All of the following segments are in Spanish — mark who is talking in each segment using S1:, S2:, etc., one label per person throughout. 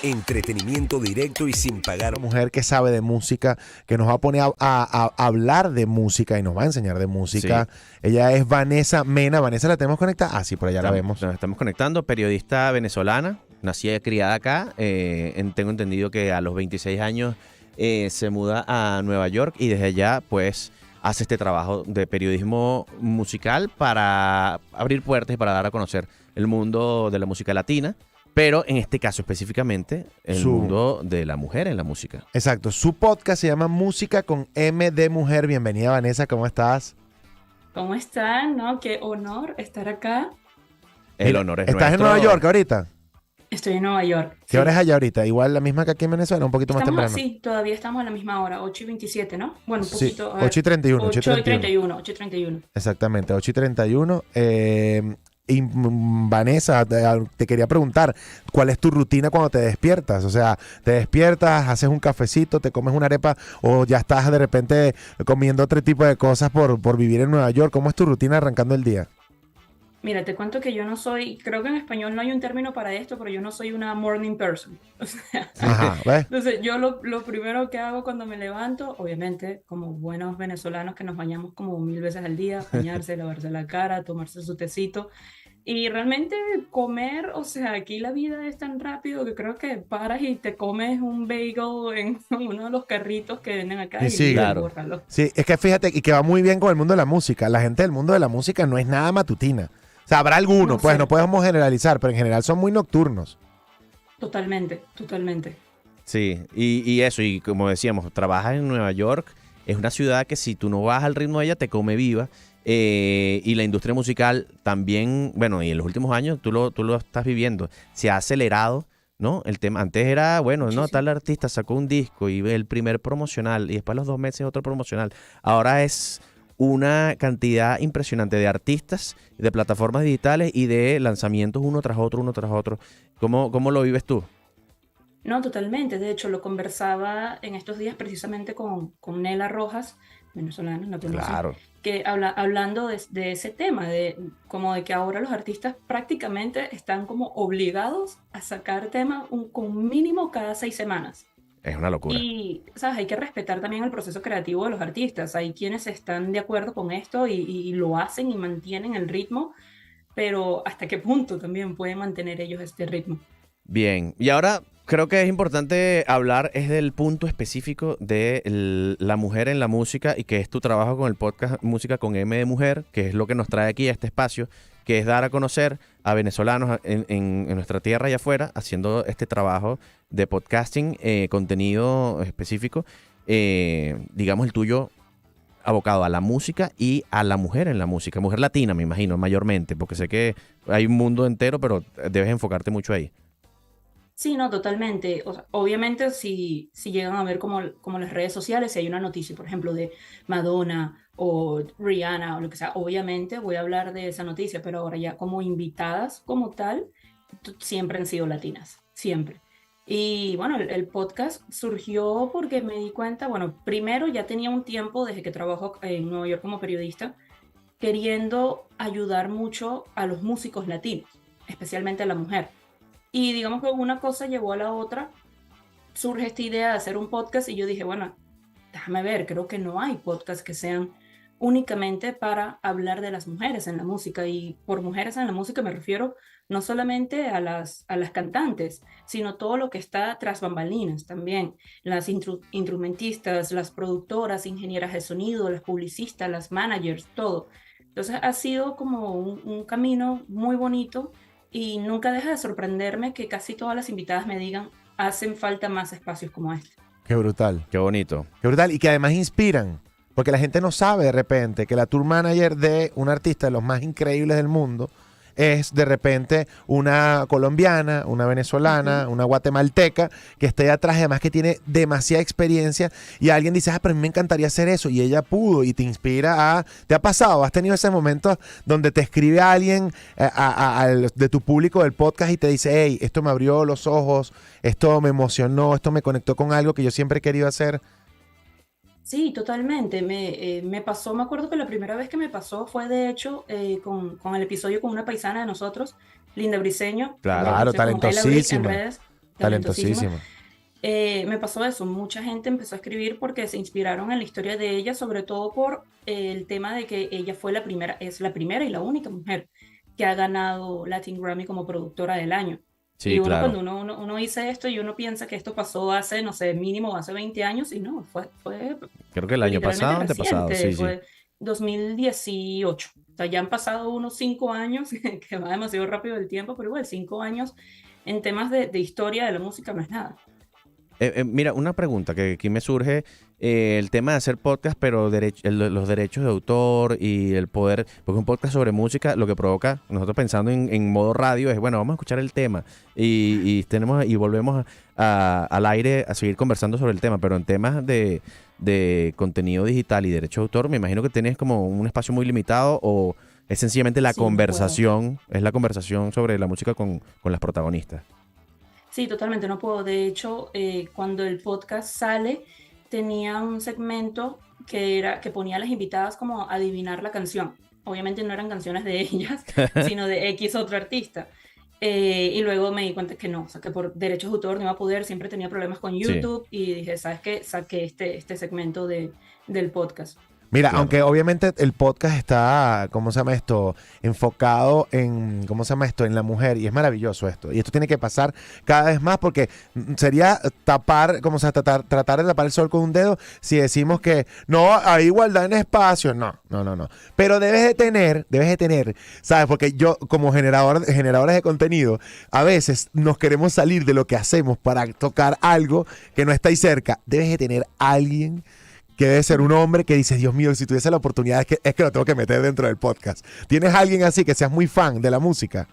S1: Entretenimiento directo y sin pagar.
S2: Mujer que sabe de música, que nos va a poner a hablar de música y nos va a enseñar de música. Sí. Ella es Vanessa Mena. Vanessa, ¿la tenemos conectada? Ah, sí, por allá la vemos.
S3: Nos estamos conectando. Periodista venezolana, nacida y criada acá. Tengo entendido que a los 26 años se muda a Nueva York y desde allá, pues, hace este trabajo de periodismo musical para abrir puertas y para dar a conocer el mundo de la música latina. Pero en este caso específicamente, el mundo de la mujer en la música.
S2: Exacto. Su podcast se llama Música con M de Mujer. Bienvenida, Vanessa. ¿Cómo estás?
S4: ¿Cómo están? ¿No? Qué honor estar acá.
S3: El honor es
S2: ¿Estás
S3: nuestro.
S2: en Nueva York ahorita?
S4: Estoy en Nueva York.
S2: ¿Qué hora es allá ahorita? ¿Igual la misma que aquí en Venezuela? ¿Un poquito más temprano?
S4: Sí, todavía estamos a la misma hora, 8:27, ¿no? Bueno, un
S2: Sí,
S4: poquito.
S2: 8:31.
S4: 8:31.
S2: Exactamente, 8:31. Y Vanessa, te quería preguntar, ¿cuál es tu rutina cuando te despiertas? O sea, ¿te despiertas, haces un cafecito, te comes una arepa o ya estás de repente comiendo otro tipo de cosas por vivir en Nueva York? ¿Cómo es tu rutina arrancando el día?
S4: Mira, te cuento que yo no soy, creo que en español no hay un término para esto, pero yo no soy una morning person. O sea,
S2: ajá, ¿ves?
S4: Entonces yo lo primero que hago cuando me levanto, obviamente, como buenos venezolanos que nos bañamos como 1000 veces al día, bañarse, lavarse la cara, tomarse su tecito. Y realmente comer, o sea, aquí la vida es tan rápido que creo que paras y te comes un bagel en uno de los carritos que venden acá.
S2: Y sí,
S3: claro.
S4: Bórralo.
S2: Sí, es que fíjate, y que va muy bien con el mundo de la música. La gente del mundo de la música no es nada matutina. O sea, habrá algunos, pues no podemos generalizar, pero en general son muy nocturnos.
S4: Totalmente, totalmente.
S3: Sí, y eso, y como decíamos, trabajas en Nueva York, es una ciudad que si tú no vas al ritmo de ella, te come viva. Y la industria musical también, bueno, y en los últimos años tú lo estás viviendo, se ha acelerado, ¿no? El tema, antes era, bueno, no, tal artista sacó un disco y el primer promocional y después a los 2 meses otro promocional. Ahora es una cantidad impresionante de artistas, de plataformas digitales y de lanzamientos uno tras otro. ¿Cómo lo vives tú?
S4: No, totalmente. De hecho, lo conversaba en estos días precisamente con Nela Rojas, venezolana, la conocí,
S3: Claro.
S4: que hablando de ese tema, como de que ahora los artistas prácticamente están como obligados a sacar temas con mínimo cada 6 semanas.
S3: Es una locura.
S4: Y, ¿sabes? Hay que respetar también el proceso creativo de los artistas. Hay quienes están de acuerdo con esto y lo hacen y mantienen el ritmo, pero ¿hasta qué punto también pueden mantener ellos este ritmo?
S3: Bien, y ahora creo que es importante hablar es del punto específico de la mujer en la música y que es tu trabajo con el podcast Música con M de Mujer, que es lo que nos trae aquí a este espacio, que es dar a conocer a venezolanos en nuestra tierra y afuera, haciendo este trabajo de podcasting, contenido específico, digamos el tuyo, abocado a la música y a la mujer en la música, mujer latina me imagino, mayormente, porque sé que hay un mundo entero, pero debes enfocarte mucho ahí.
S4: Sí, no, totalmente. O sea, obviamente, si llegan a ver como las redes sociales, si hay una noticia, por ejemplo, de Madonna o Rihanna o lo que sea, obviamente voy a hablar de esa noticia, pero ahora ya como invitadas como tal, siempre han sido latinas, siempre. Y bueno, el podcast surgió porque me di cuenta, bueno, primero ya tenía un tiempo desde que trabajo en Nueva York como periodista, queriendo ayudar mucho a los músicos latinos, especialmente a la mujer. Y digamos que una cosa llevó a la otra, surge esta idea de hacer un podcast y yo dije, bueno, déjame ver, creo que no hay podcasts que sean únicamente para hablar de las mujeres en la música. Y por mujeres en la música me refiero no solamente a las cantantes, sino todo lo que está tras bambalinas también. Las instrumentistas, las productoras, ingenieras de sonido, las publicistas, las managers, todo. Entonces ha sido como un camino muy bonito. Y nunca deja de sorprenderme que casi todas las invitadas me digan, hacen falta más espacios como este.
S2: Qué brutal.
S3: Qué bonito.
S2: Qué brutal. Y que además inspiran. Porque la gente no sabe de repente que la tour manager de un artista de los más increíbles del mundo es de repente una colombiana, una venezolana, una guatemalteca que está ahí atrás, además que tiene demasiada experiencia y alguien dice, pero a mí me encantaría hacer eso y ella pudo y te inspira a... ¿Te ha pasado? ¿Has tenido ese momento donde te escribe alguien de tu público del podcast y te dice, hey, esto me abrió los ojos, esto me emocionó, esto me conectó con algo que yo siempre he querido hacer?
S4: Sí, totalmente. Me pasó, me acuerdo que la primera vez que me pasó fue de hecho con el episodio con una paisana de nosotros, Linda Briseño.
S2: Claro,
S4: como Ella Brick en
S2: talentosísima.
S4: redes.
S2: Talentosísimo.
S4: Me pasó eso, mucha gente empezó a escribir porque se inspiraron en la historia de ella, sobre todo por el tema de que ella fue es la primera y la única mujer que ha ganado Latin Grammy como productora del año.
S3: Sí,
S4: Y
S3: claro.
S4: cuando uno dice esto y uno piensa que esto pasó hace, no sé, mínimo hace 20 años, y no, fue
S3: Creo que el año pasado,
S4: literalmente
S3: antepasado,
S4: reciente,
S3: sí, sí.
S4: fue 2018. O sea, ya han pasado unos 5 años, que va demasiado rápido el tiempo, pero igual 5 años en temas de historia de la música no es nada.
S3: Mira, una pregunta que aquí me surge, el tema de hacer podcast, pero los derechos de autor y el poder, porque un podcast sobre música, lo que provoca, nosotros pensando en modo radio, es, bueno, vamos a escuchar el tema y volvemos al aire a seguir conversando sobre el tema, pero en temas de contenido digital y derechos de autor, me imagino que tienes como un espacio muy limitado o es sencillamente la
S4: Sí, no puedo.
S3: conversación, es la conversación sobre la música con las protagonistas.
S4: Sí, totalmente, no puedo. De hecho, cuando el podcast sale, tenía un segmento que ponía a las invitadas como a adivinar la canción. Obviamente no eran canciones de ellas, sino de X otro artista. Y luego me di cuenta que no, o sea, que por derechos de autor no iba a poder, siempre tenía problemas con
S3: Sí.
S4: YouTube y dije, ¿sabes qué? Saqué este segmento del podcast.
S2: Mira,
S3: Claro.
S2: aunque obviamente el podcast está, ¿cómo se llama esto? Enfocado en, ¿cómo se llama esto? En la mujer. Y es maravilloso esto. Y esto tiene que pasar cada vez más porque sería tapar, como se tratar de tapar el sol con un dedo si decimos que no, hay igualdad en espacio. No. Pero debes de tener, ¿sabes? Porque yo, como generadores de contenido, a veces nos queremos salir de lo que hacemos para tocar algo que no está ahí cerca. Debes de tener alguien que debe ser un hombre que dice, Dios mío, si tuviese la oportunidad es que lo tengo que meter dentro del podcast. ¿Tienes alguien así que seas muy fan de la música?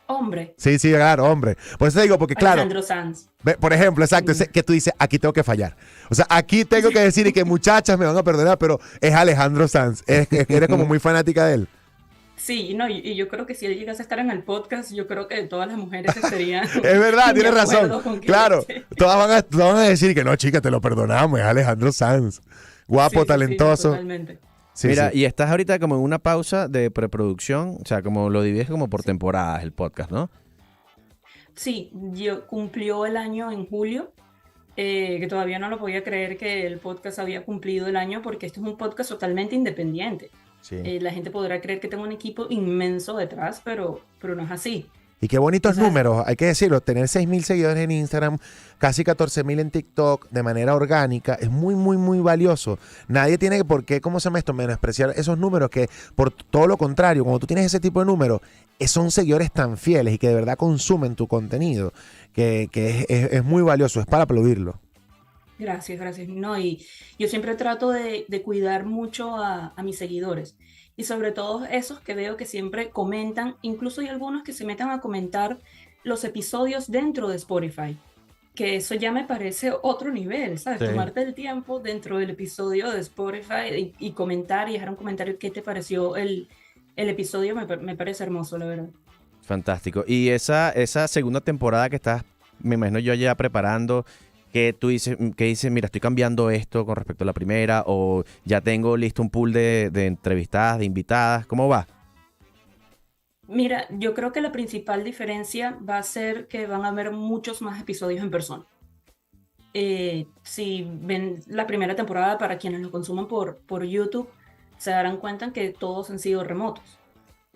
S4: Hombre,
S2: Sí, claro, hombre. Por eso te digo, porque claro,
S4: Alejandro Sanz.
S2: por ejemplo, exacto, ese que tú dices, aquí tengo que fallar. O sea, aquí tengo que decir y que muchachas me van a perdonar, pero es Alejandro Sanz. Eres como muy fanática de él.
S4: Sí, no, y yo creo que si él llegase a estar en el podcast, yo creo que todas las mujeres estarían
S2: Es verdad,
S4: de
S2: tienes
S4: acuerdo
S2: razón.
S4: con que-
S2: Claro, todas van a decir que no, chica, te lo perdonamos, es Alejandro Sanz. Guapo,
S4: Sí,
S2: talentoso.
S4: totalmente.
S2: Sí,
S3: Mira,
S2: sí.
S3: y estás ahorita como en una pausa de preproducción, o sea, como lo divides como por temporadas el podcast, ¿no?
S4: Sí, yo cumplió el año en julio, que todavía no lo podía creer que el podcast había cumplido el año porque este es un podcast totalmente independiente.
S2: Sí.
S4: La gente podrá creer que tengo un equipo inmenso detrás, pero no es así.
S2: Y qué bonitos
S4: Exacto.
S2: números, hay que decirlo, tener 6.000 seguidores en Instagram, casi 14.000 en TikTok de manera orgánica, es muy, muy, muy valioso. Nadie tiene por qué, ¿cómo se llama esto?, menospreciar esos números que, por todo lo contrario, cuando tú tienes ese tipo de números, son seguidores tan fieles y que de verdad consumen tu contenido, que es muy valioso, es para aplaudirlo.
S4: Gracias. No, y yo siempre trato de cuidar mucho a mis seguidores. Y sobre todo esos que veo que siempre comentan, incluso hay algunos que se metan a comentar los episodios dentro de Spotify, que eso ya me parece otro nivel, ¿sabes?
S2: Sí.
S4: Tomarte el tiempo dentro del episodio de Spotify y comentar y dejar un comentario qué te pareció el episodio, me parece hermoso, la verdad.
S3: Fantástico. Y esa segunda temporada que estás, me imagino yo ya preparando, que tú dices, mira, estoy cambiando esto con respecto a la primera, o ya tengo listo un pool de entrevistadas, de invitadas, ¿cómo va?
S4: Mira, yo creo que la principal diferencia va a ser que van a haber muchos más episodios en persona. Si ven la primera temporada, para quienes lo consuman por YouTube, se darán cuenta que todos han sido remotos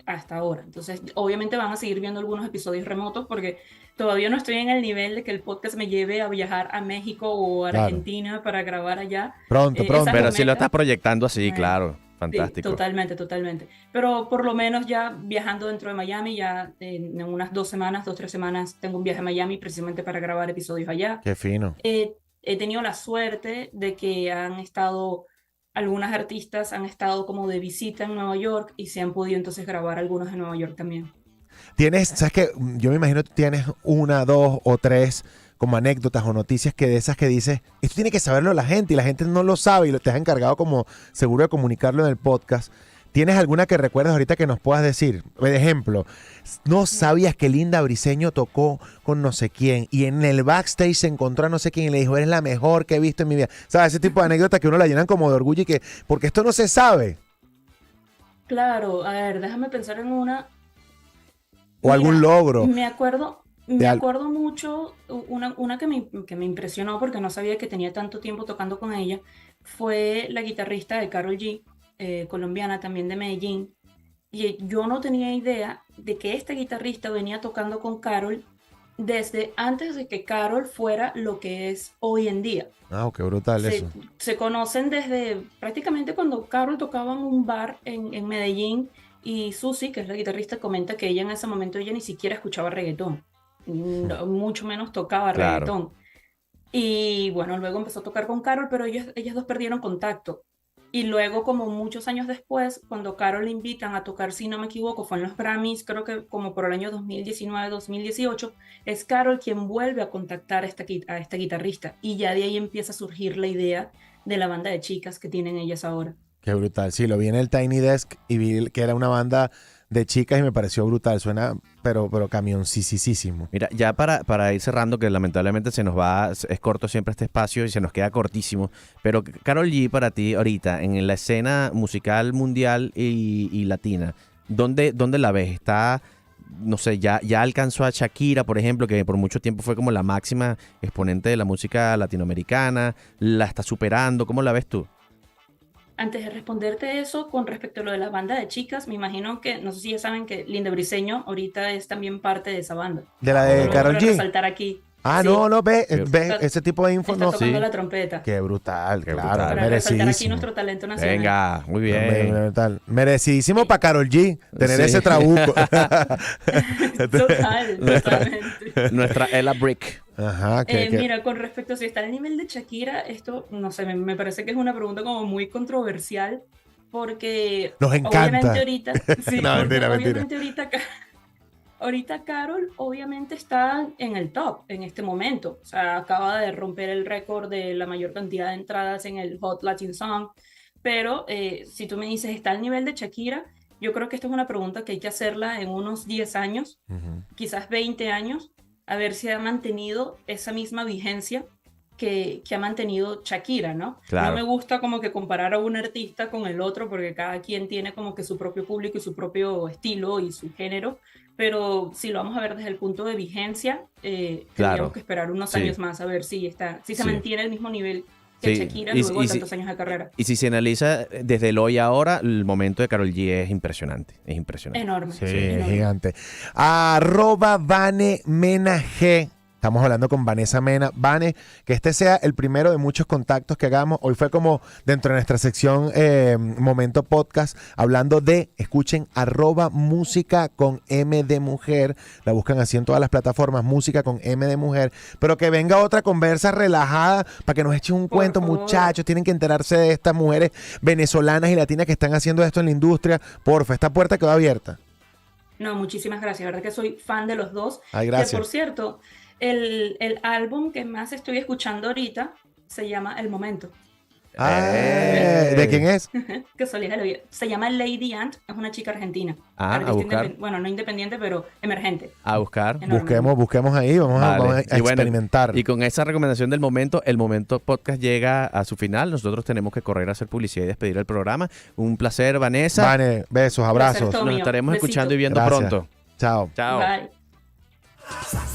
S4: hasta ahora. Entonces, obviamente van a seguir viendo algunos episodios remotos porque todavía no estoy en el nivel de que el podcast me lleve a viajar a México o a
S2: Claro.
S4: Argentina para grabar allá.
S2: Pronto.
S4: Esa es
S3: Pero
S4: la
S3: si lo
S4: meta.
S3: estás proyectando así,
S4: Bueno,
S3: claro,
S4: Sí,
S3: fantástico.
S4: totalmente. Pero por lo menos ya viajando dentro de Miami, ya en unas 2 semanas, 2, 3 semanas, tengo un viaje a Miami precisamente para grabar episodios allá.
S2: Qué fino.
S4: He tenido la suerte de que algunas artistas han estado como de visita en Nueva York y se han podido entonces grabar algunos en Nueva York también.
S2: Tienes, ¿sabes qué? Yo me imagino que tienes 1, 2 o 3 como anécdotas o noticias que de esas que dices, esto tiene que saberlo la gente y la gente no lo sabe y te has encargado como seguro de comunicarlo en el podcast. ¿Tienes alguna que recuerdes ahorita que nos puedas decir? Por ejemplo, no sabías que Linda Briseño tocó con no sé quién y en el backstage se encontró a no sé quién y le dijo, eres la mejor que he visto en mi vida. ¿Sabes? Ese tipo de anécdotas que uno la llenan como de orgullo y que, porque esto no se sabe.
S4: Claro, a ver, déjame pensar en una.
S2: O algún
S4: Mira,
S2: logro.
S4: Me acuerdo Me
S2: al-
S4: acuerdo mucho, una que me impresionó porque no sabía que tenía tanto tiempo tocando con ella, fue la guitarrista de Karol G, colombiana también de Medellín. Y yo no tenía idea de que esta guitarrista venía tocando con Karol desde antes de que Karol fuera lo que es hoy en día.
S2: Qué brutal
S4: Se,
S2: eso.
S4: se conocen desde prácticamente cuando Karol tocaba en un bar en Medellín y Susi, que es la guitarrista, comenta que ella en ese momento ella ni siquiera escuchaba reggaetón, mucho menos tocaba
S3: Claro.
S4: reggaetón. Y bueno, luego empezó a tocar con Karol, pero ellas dos perdieron contacto. Y luego, como muchos años después, cuando Karol le invitan a tocar, si no me equivoco, fue en los Grammys, creo que como por el año 2019-2018, es Karol quien vuelve a contactar a esta guitarrista. Y ya de ahí empieza a surgir la idea de la banda de chicas que tienen ellas ahora.
S2: Qué brutal. Sí, lo vi en el Tiny Desk y vi que era una banda de chicas y me pareció brutal. Suena, pero camioncísimo.
S3: Mira, ya para ir cerrando, que lamentablemente se nos va, es corto siempre este espacio y se nos queda cortísimo, pero Karol G para ti ahorita, en la escena musical mundial y latina, ¿dónde la ves? Está, no sé, ya alcanzó a Shakira, por ejemplo, que por mucho tiempo fue como la máxima exponente de la música latinoamericana, ¿la está superando? ¿Cómo la ves tú?
S4: Antes de responderte eso, con respecto a lo de la banda de chicas, me imagino que, no sé si ya saben que Linda Briseño ahorita es también parte de esa banda.
S2: ¿De la de
S4: Solo
S2: Karol
S4: quiero
S2: G?
S4: resaltar aquí.
S2: Sí.
S4: Sí.
S2: Ve
S3: Está-
S2: ese tipo de info,
S4: Está
S2: no.
S4: tocando
S3: Sí.
S4: la trompeta.
S2: Qué brutal,
S3: Qué
S2: claro,
S3: brutal.
S4: Para resaltar aquí
S2: merecidísimo.
S4: nuestro talento nacional.
S3: Venga, muy bien.
S2: Brutal. Merecidísimo para Karol G tener
S3: Sí.
S2: ese trabuco.
S4: Totalmente.
S3: Nuestra Ella Brick.
S2: Ajá,
S4: Mira, con respecto a si está al nivel de Shakira, esto, no sé, me parece que es una pregunta como muy controversial, porque
S2: Nos encanta.
S4: obviamente ahorita, sí,
S2: No,
S4: porque
S2: mentira.
S4: obviamente ahorita Karol obviamente está en el top en este momento. O sea, acaba de romper el récord de la mayor cantidad de entradas en el Hot Latin Song. Pero si tú me dices, ¿está al nivel de Shakira? Yo creo que esta es una pregunta que hay que hacerla en unos 10 años, quizás 20 años, a ver si ha mantenido esa misma vigencia que ha mantenido Shakira, ¿no?
S3: Claro.
S4: No me gusta como que comparar a un artista con el otro porque cada quien tiene como que su propio público y su propio estilo y su género, pero si lo vamos a ver desde el punto de vigencia,
S3: Claro.
S4: tendríamos que esperar unos
S3: Sí.
S4: años más a ver si se
S3: Sí.
S4: mantiene el mismo nivel que
S3: Sí.
S4: Shakira
S3: Y-
S4: luego
S3: y
S4: de
S3: si-
S4: tantos años de carrera.
S3: Y si se analiza desde el hoy a ahora, el momento de Karol G es impresionante. Es impresionante.
S4: Enorme.
S2: Sí,
S4: enorme.
S2: gigante. @Vane Mena G. Estamos hablando con Vanessa Mena. Vane, que este sea el primero de muchos contactos que hagamos. Hoy fue como dentro de nuestra sección Momento Podcast, hablando de, escuchen, @música con M de mujer. La buscan así en todas las plataformas, música con M de mujer. Pero que venga otra conversa relajada para que nos echen un
S4: Por
S2: cuento,
S4: favor.
S2: muchachos. Tienen que enterarse de estas mujeres venezolanas y latinas que están haciendo esto en la industria. Porfa, esta puerta quedó abierta.
S4: No, muchísimas gracias. La verdad que soy fan de los dos.
S2: Ay,
S4: Que
S2: gracias.
S4: por cierto, el álbum que más estoy escuchando ahorita se llama El Momento.
S2: ¿De quién es?
S4: Que solía lo vi. Se llama Lady Ant, es una chica argentina.
S3: Ah,
S4: Artista
S3: a buscar.
S4: bueno, no independiente, pero emergente.
S3: A buscar.
S4: Enorme.
S2: Busquemos ahí, vamos
S3: Vale.
S2: a
S3: Y bueno,
S2: experimentar.
S3: Y con esa recomendación del momento, el momento podcast llega a su final. Nosotros tenemos que correr a hacer publicidad y despedir el programa. Un placer, Vanessa.
S2: Vane, besos, abrazos.
S4: todo
S3: Nos
S4: mío.
S3: estaremos
S4: Besito.
S3: escuchando y viendo
S2: Gracias.
S3: pronto.
S2: Chao.
S3: Chao.
S4: Bye.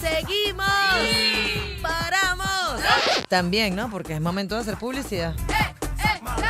S5: ¡Seguimos! ¡Paramos! También, ¿no? Porque es momento de hacer publicidad.